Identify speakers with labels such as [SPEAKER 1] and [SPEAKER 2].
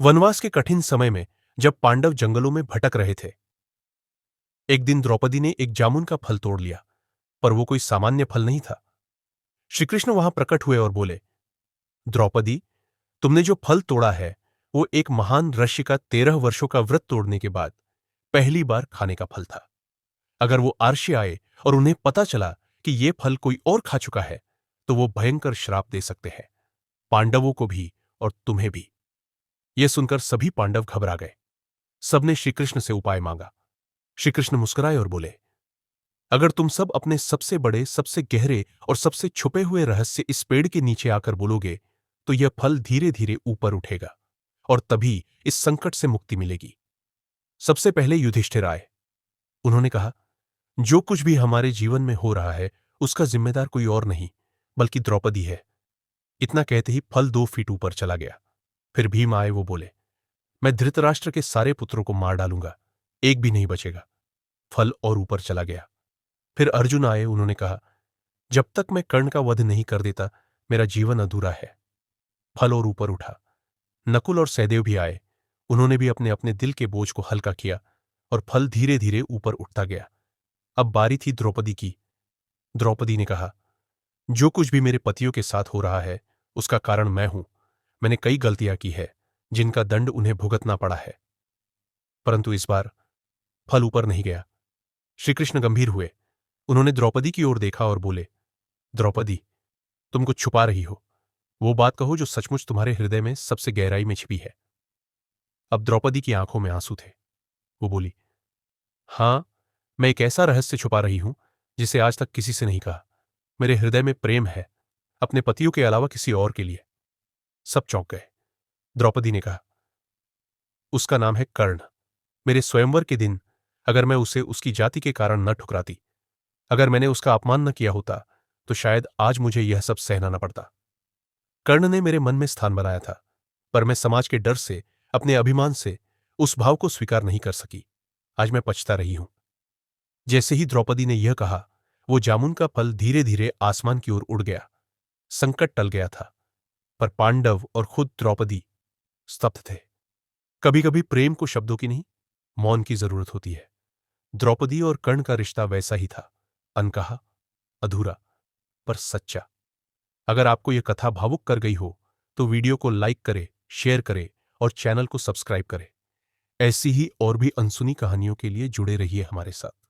[SPEAKER 1] वनवास के कठिन समय में जब पांडव जंगलों में भटक रहे थे, एक दिन द्रौपदी ने एक जामुन का फल तोड़ लिया, पर वो कोई सामान्य फल नहीं था। श्री कृष्ण वहां प्रकट हुए और बोले, द्रौपदी, तुमने जो फल तोड़ा है वो एक महान ऋषि का 13 वर्षों का व्रत तोड़ने के बाद पहली बार खाने का फल था। अगर वो आर्षि आए और उन्हें पता चला कि ये फल कोई और खा चुका है, तो वो भयंकर श्राप दे सकते हैं, पांडवों को भी और तुम्हें भी। यह सुनकर सभी पांडव घबरा गए। सबने श्रीकृष्ण से उपाय मांगा। श्रीकृष्ण मुस्कुराए और बोले, अगर तुम सब अपने सबसे बड़े, सबसे गहरे और सबसे छुपे हुए रहस्य इस पेड़ के नीचे आकर बोलोगे, तो यह फल धीरे धीरे ऊपर उठेगा और तभी इस संकट से मुक्ति मिलेगी। सबसे पहले युधिष्ठिर आए। उन्होंने कहा, जो कुछ भी हमारे जीवन में हो रहा है उसका जिम्मेदार कोई और नहीं बल्कि द्रौपदी है। इतना कहते ही फल 2 फीट ऊपर चला गया। फिर भीम आए। वो बोले, मैं धृतराष्ट्र के सारे पुत्रों को मार डालूंगा, एक भी नहीं बचेगा। फल और ऊपर चला गया। फिर अर्जुन आए। उन्होंने कहा, जब तक मैं कर्ण का वध नहीं कर देता मेरा जीवन अधूरा है। फल और ऊपर उठा। नकुल और सहदेव भी आए। उन्होंने भी अपने अपने दिल के बोझ को हल्का किया और फल धीरे धीरे ऊपर उठता गया। अब बारी थी द्रौपदी की। द्रौपदी ने कहा, जो कुछ भी मेरे पतियों के साथ हो रहा है उसका कारण मैं हूं। मैंने कई गलतियां की है जिनका दंड उन्हें भुगतना पड़ा है। परंतु इस बार फल ऊपर नहीं गया। श्रीकृष्ण गंभीर हुए। उन्होंने द्रौपदी की ओर देखा और बोले, द्रौपदी, तुम कुछ छुपा रही हो। वो बात कहो जो सचमुच तुम्हारे हृदय में सबसे गहराई में छिपी है। अब द्रौपदी की आंखों में आंसू थे। वो बोली, हां, मैं एक ऐसा रहस्य छुपा रही हूं जिसे आज तक किसी से नहीं कहा। मेरे हृदय में प्रेम है, अपने पतियों के अलावा किसी और के लिए। सब चौंक गए। द्रौपदी ने कहा, उसका नाम है कर्ण। मेरे स्वयंवर के दिन अगर मैं उसे उसकी जाति के कारण न ठुकराती, अगर मैंने उसका अपमान न किया होता, तो शायद आज मुझे यह सब सहना न पड़ता। कर्ण ने मेरे मन में स्थान बनाया था, पर मैं समाज के डर से, अपने अभिमान से उस भाव को स्वीकार नहीं कर सकी। आज मैं पछता रही हूं। जैसे ही द्रौपदी ने यह कहा, वो जामुन का फल धीरे धीरे आसमान की ओर उड़ गया। संकट टल गया था, पर पांडव और खुद द्रौपदी स्तब्ध थे। कभी कभी प्रेम को शब्दों की नहीं, मौन की जरूरत होती है। द्रौपदी और कर्ण का रिश्ता वैसा ही था, अनकहा, अधूरा, पर सच्चा। अगर आपको यह कथा भावुक कर गई हो तो वीडियो को लाइक करें, शेयर करें और चैनल को सब्सक्राइब करें। ऐसी ही और भी अनसुनी कहानियों के लिए जुड़े रहिए हमारे साथ।